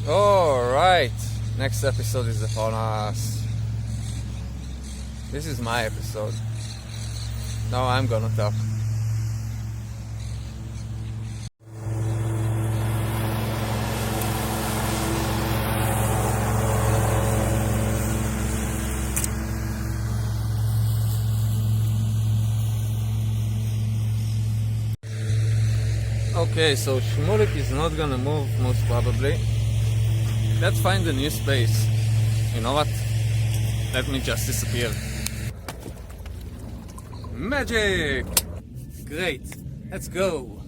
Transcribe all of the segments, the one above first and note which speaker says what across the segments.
Speaker 1: Alright, next episode is upon us. This is my episode. Now I'm gonna talk. Okay, so Shmulik is not gonna move, most probably. Let's find a new space. You know what? Let me just disappear. Magic! Great. Let's go.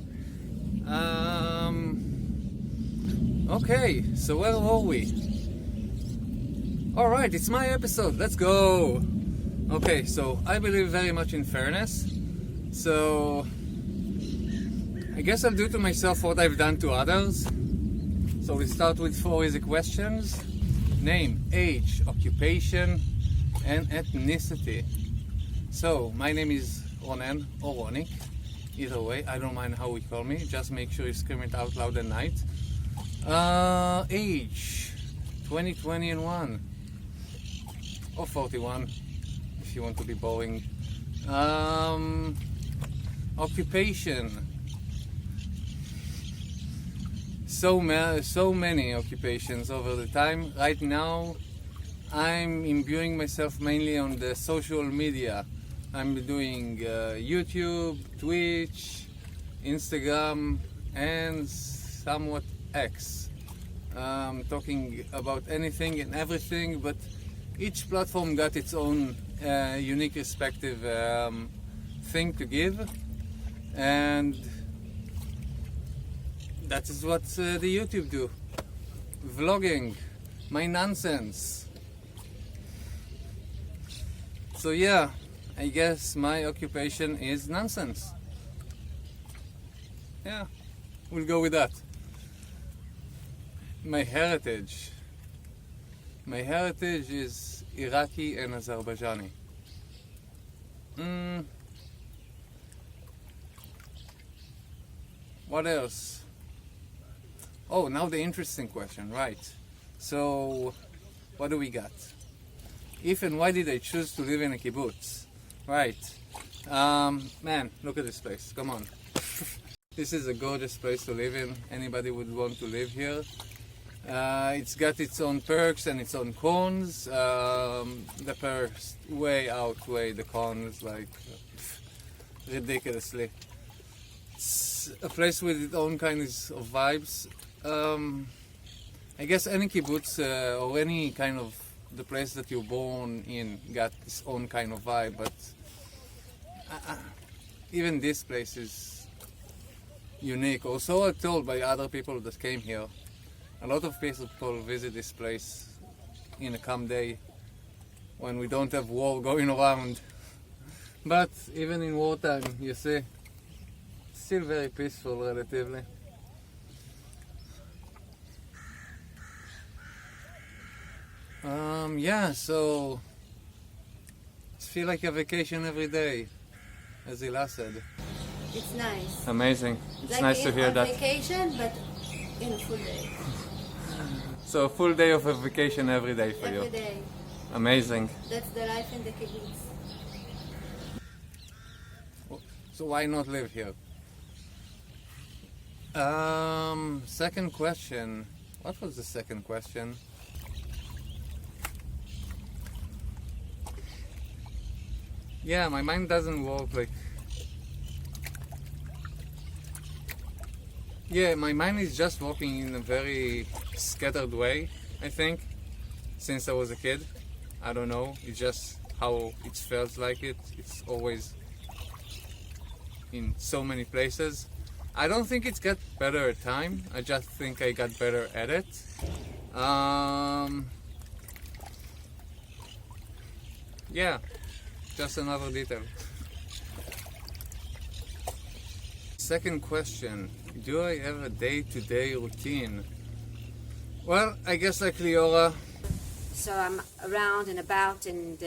Speaker 1: Okay, so where are we? Alright, it's my episode. Let's go. Okay, so I believe very much in fairness. So I guess I'll do to myself what I've done to others. So we start with 4 easy questions. Name, age, occupation, and ethnicity. So, my name is Ronen or Ronik. Either way, I don't mind how we call me. Just make sure you scream it out loud at night. Age, 20, 20, and 1. Or 41, if you want to be boring. Occupation. So many occupations over the time. Right now, I'm imbuing myself mainly on the social media. I'm doing YouTube, Twitch, Instagram, and somewhat X. Talking about anything and everything, but each platform got its own unique respective thing to give, and that is what the YouTube do. Vlogging, my nonsense. So yeah, I guess my occupation is nonsense. Yeah, we'll go with that. My heritage. My heritage is Iraqi and Azerbaijani. What else? Oh, now the interesting question, right? So, what do we got? If and why did I choose to live in a kibbutz? Right. Man, look at this place. Come on. This is a gorgeous place to live in. Anybody would want to live here. It's got its own perks and its own cons. The perks way outweigh the cons, like ridiculously. It's a place with its own kinds of vibes. I guess any kibbutz or any kind of the place that you're born in got its own kind of vibe, but even this place is unique. Also, I'm told by other people that came here. A lot of people visit this place in a calm day when we don't have war going around. But even in wartime, you see, it's still very peaceful relatively. Yeah, so I feel like a vacation every day, as Ila said.
Speaker 2: It's nice.
Speaker 1: Amazing. It's
Speaker 2: like
Speaker 1: nice to hear that.
Speaker 2: Vacation, but in a full day.
Speaker 1: So a full day of a vacation every day for you.
Speaker 2: Every day.
Speaker 1: Amazing.
Speaker 2: That's the life in the kibbutz.
Speaker 1: So why not live here? Second question. What was the second question? Yeah, my mind doesn't work like... Yeah, my mind is just working in a very scattered way, I think, since I was a kid. I don't know, it's just how it feels like it. It's always in so many places. I don't think it's got better at time, I just think I got better at it. Yeah, just another detail. Second question, do I have a day-to-day routine? Well, I guess like Liora.
Speaker 2: So I'm around and about and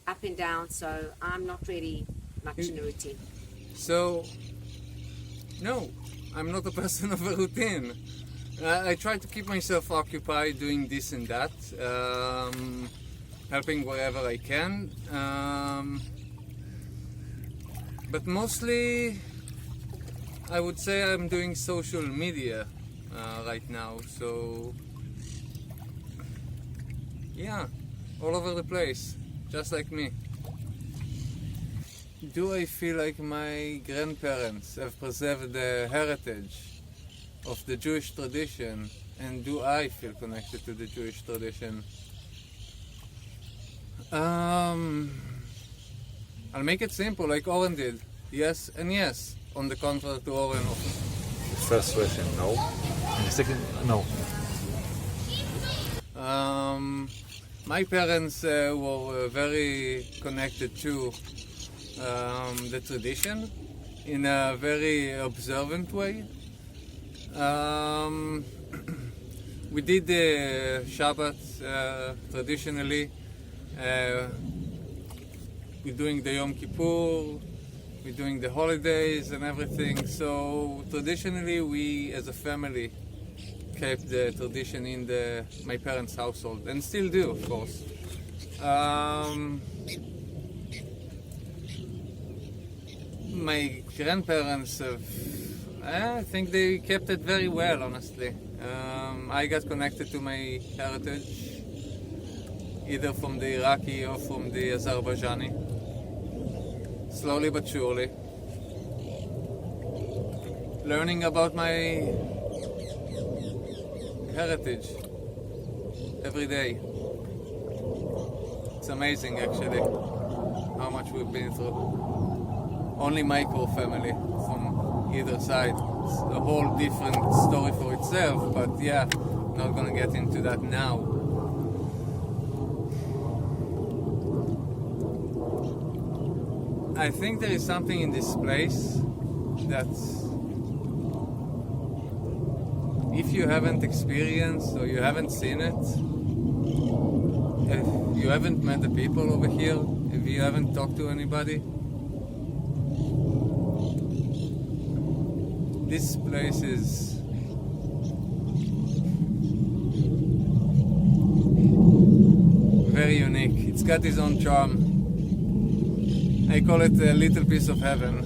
Speaker 2: up and down, so I'm not really much in a routine.
Speaker 1: So, no, I'm not a person of a routine. I try to keep myself occupied doing this and that, helping wherever I can. But mostly, I would say I'm doing social media right now. So, yeah, all over the place, just like me. Do I feel like my grandparents have preserved the heritage of the Jewish tradition, and do I feel connected to the Jewish tradition? I'll make it simple, like Oren did. Yes and yes, on the contrary to Oren.
Speaker 3: First question, no. And the second, no.
Speaker 1: My parents were very connected to the tradition in a very observant way. We did the Shabbat traditionally. We're doing the Yom Kippur, we're doing the holidays and everything. So traditionally, we as a family kept the tradition in my parents' household, and still do, of course. My grandparents I think they kept it very well, honestly. I got connected to my heritage either from the Iraqi or from the Azerbaijani, slowly but surely. Learning about my heritage every day. It's amazing, actually, how much we've been through. Only my core family from either side. It's a whole different story for itself, but yeah, not gonna get into that now. I think there is something in this place that if you haven't experienced or you haven't seen it, if you haven't met the people over here, if you haven't talked to anybody, this place is very unique. It's got its own charm. I call it a little piece of heaven.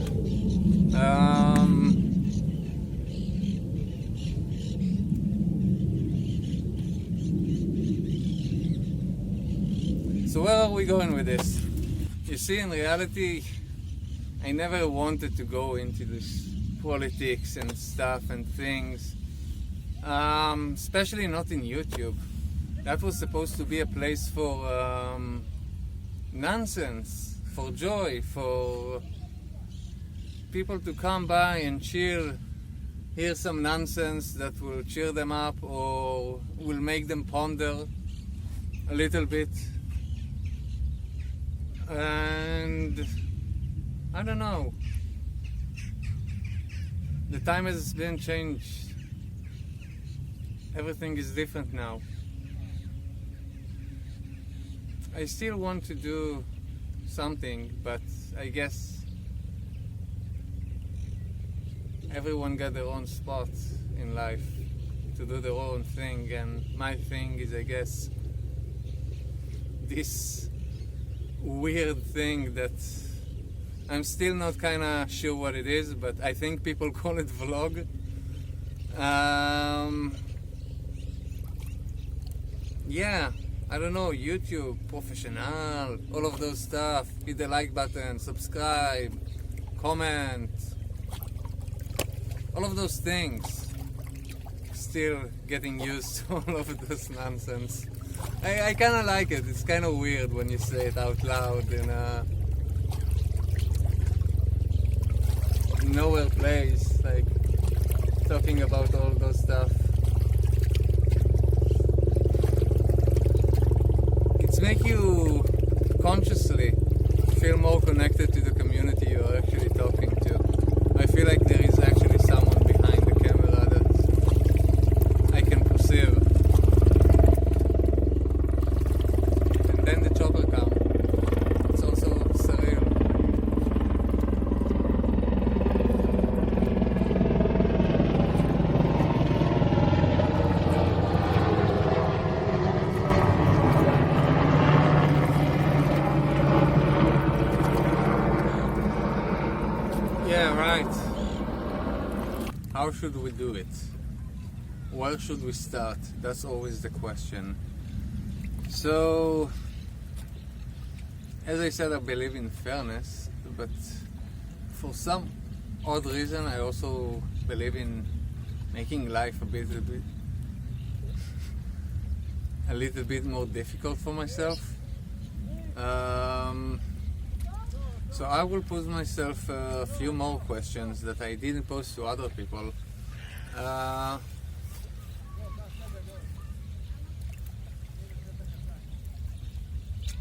Speaker 1: So where are we going with this? You see, in reality, I never wanted to go into this politics and stuff and things, especially not in YouTube. That was supposed to be a place for nonsense, for joy, for people to come by and chill, hear some nonsense that will cheer them up or will make them ponder a little bit. And I don't know, the time has been changed. Everything is different now. I still want to do something, but I guess everyone got their own spot in life to do their own thing, and my thing is, I guess, this weird thing that I'm still not kinda sure what it is, but I think people call it vlog. Yeah, I don't know, YouTube, professional, all of those stuff. Hit the like button, subscribe, comment, all of those things. Still getting used to all of this nonsense. I kind of like it. It's kind of weird when you say it out loud in a nowhere place, like talking about all those stuff. It's make you consciously feel more connected to the community you are actually talking to. I feel like there is actually someone behind the camera that I can perceive. And then the chopper comes. It's also surreal. how should we do it? Where should we start? That's always the question. So, as I said, I believe in fairness, but for some odd reason, I also believe in making life a little bit more difficult for myself. So I will pose myself a few more questions that I didn't pose to other people.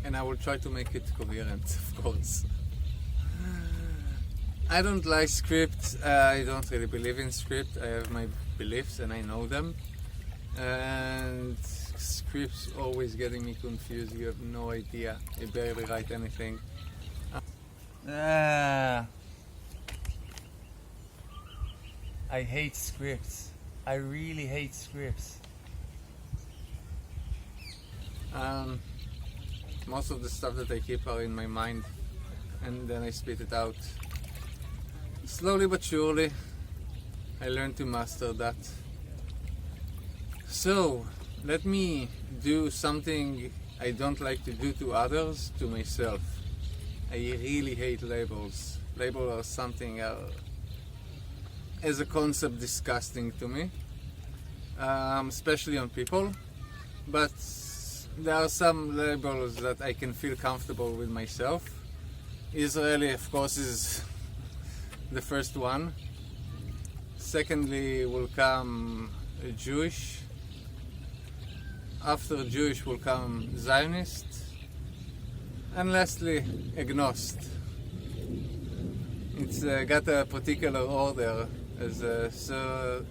Speaker 1: And I will try to make it coherent, of course. I don't like script. I don't really believe in script. I have my beliefs and I know them. And scripts always getting me confused. You have no idea. You barely write anything. I hate scripts. I really hate scripts. Most of the stuff that I keep are in my mind, and then I spit it out. Slowly but surely, I learned to master that. So, let me do something I don't like to do to others, to myself. I really hate labels. Labels are something, as a concept, disgusting to me, especially on people. But there are some labels that I can feel comfortable with myself. Israeli, of course, is the first one. Secondly will come Jewish. After Jewish will come Zionist. And lastly, agnostic. It's got a particular order as a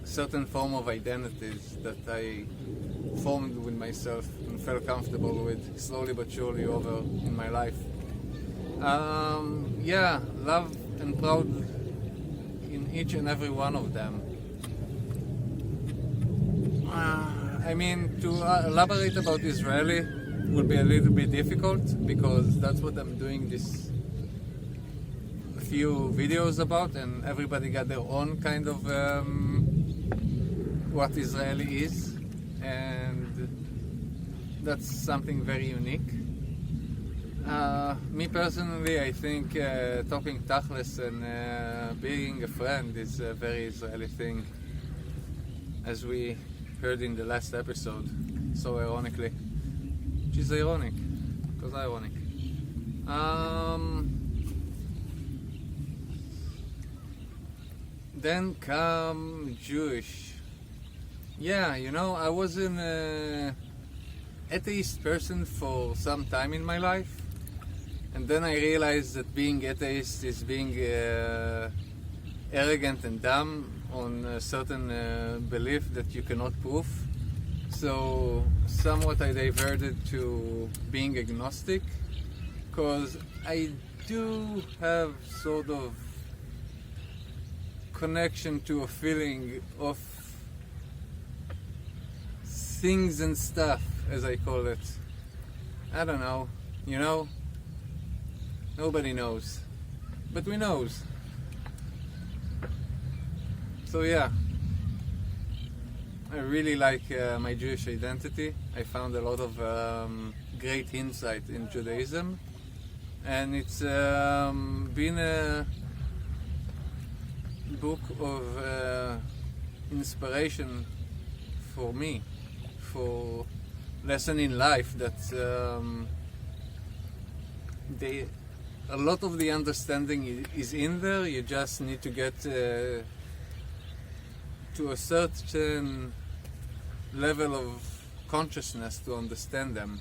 Speaker 1: certain form of identities that I formed with myself and felt comfortable with slowly but surely over in my life. Yeah, love and proud in each and every one of them. I mean, to elaborate about Israeli would be a little bit difficult because that's what I'm doing this few videos about, and everybody got their own kind of what Israeli is, and that's something very unique. Me personally, I think talking tachlis and being a friend is a very Israeli thing, as we heard in the last episode, so ironically. Which is ironic, because ironic. Then come Jewish. Yeah, you know, I was an atheist person for some time in my life, and then I realized that being atheist is being arrogant and dumb on a certain belief that you cannot prove. So somewhat I diverted to being agnostic, because I do have sort of connection to a feeling of things and stuff, as I call it. I don't know, you know? Nobody knows. But we knows. So yeah. I really like my Jewish identity. I found a lot of great insight in Judaism. And it's been a book of inspiration for me, for lesson in life that a lot of the understanding is in there. You just need to get to a certain level of consciousness to understand them.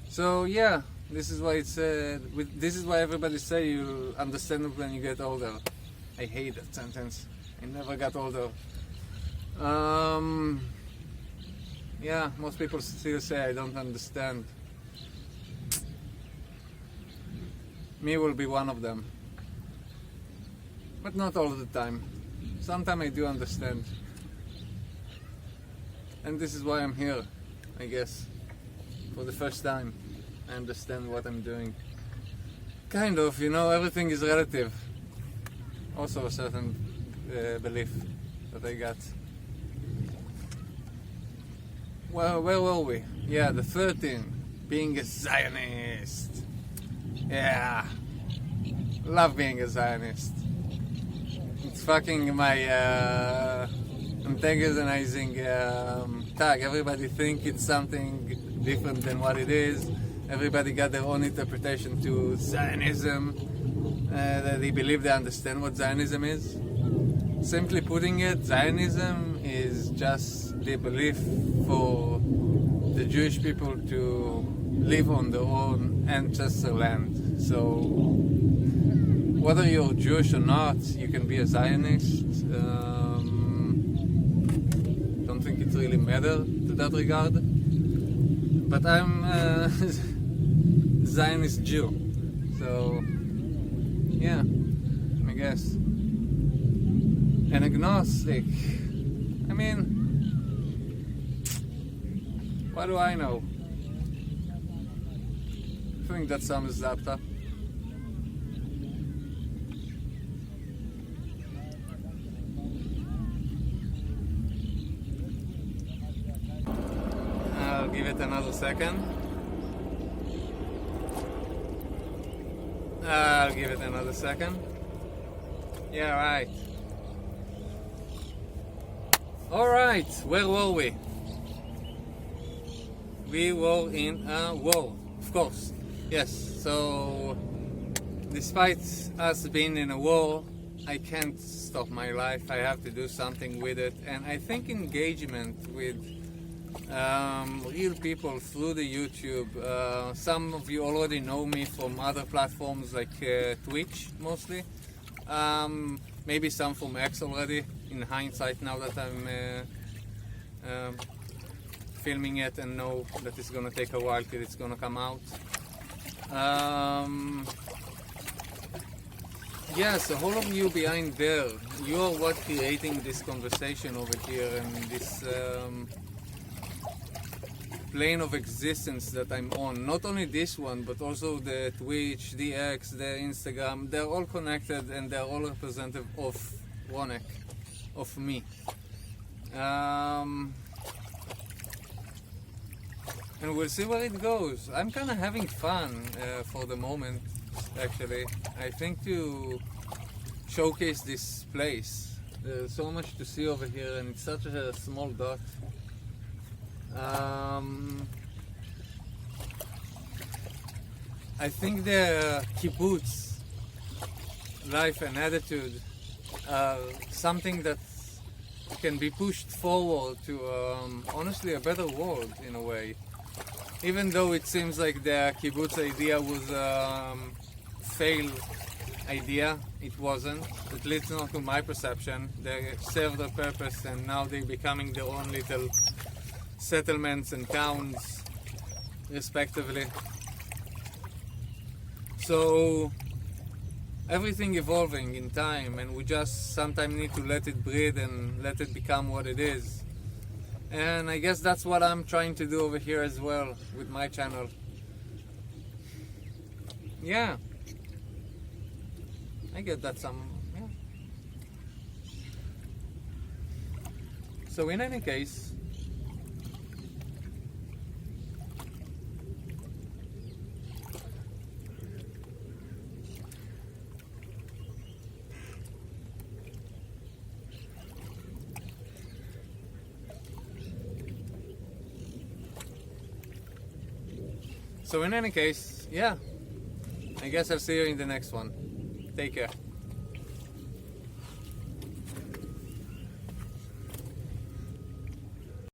Speaker 1: So yeah, this is why it's this is why everybody say you'll understand it when you get older. I hate that sentence. I never got older. Yeah, most people still say I don't understand. Me will be one of them. But not all the time. Sometimes I do understand. And this is why I'm here, I guess. For the first time, I understand what I'm doing. Kind of, you know, everything is relative. Also a certain belief. that I got. Well, where were we? Yeah, the 13. Being a Zionist. Yeah. Love being a Zionist. It's fucking my antagonizing tag. Everybody think it's something different than what it is. Everybody got their own interpretation to Zionism. They believe they understand what Zionism is. Simply putting it, Zionism is just the belief for the Jewish people to live on their own ancestral land. So, whether you're Jewish or not, you can be a Zionist. Don't think it really matters to that regard. But I'm a Zionist Jew. So, yeah, I guess. An agnostic. I mean, what do I know? I think that sums it up. I'll give it another second. I'll give it another second. Yeah, right. Alright, where were we? We were in a war, of course. Yes, so despite us being in a war, I can't stop my life. I have to do something with it. And I think engagement with real people through the YouTube. Some of you already know me from other platforms like Twitch mostly. Maybe some from X already, in hindsight, now that I'm filming it and know that it's gonna take a while till it's gonna come out. Yeah, so all of you behind there, you're what creating this conversation over here and this plane of existence that I'm on. Not only this one, but also the Twitch, the X, the Instagram. They're all connected and they're all representative of Ronek, of me. And we'll see where it goes. I'm kind of having fun for the moment, actually. I think to showcase this place. There's so much to see over here and it's such a small dot. I think the kibbutz life and attitude are something that can be pushed forward to honestly a better world in a way. Even though it seems like the kibbutz idea was a failed idea, it wasn't. At least not to my perception. They served their purpose and now they're becoming their own little settlements and towns respectively. So everything evolving in time and we just sometimes need to let it breathe and let it become what it is. And I guess that's what I'm trying to do over here as well with my channel. Yeah. I get that yeah. So in any case, yeah, I guess I'll see you in the next one. Take care.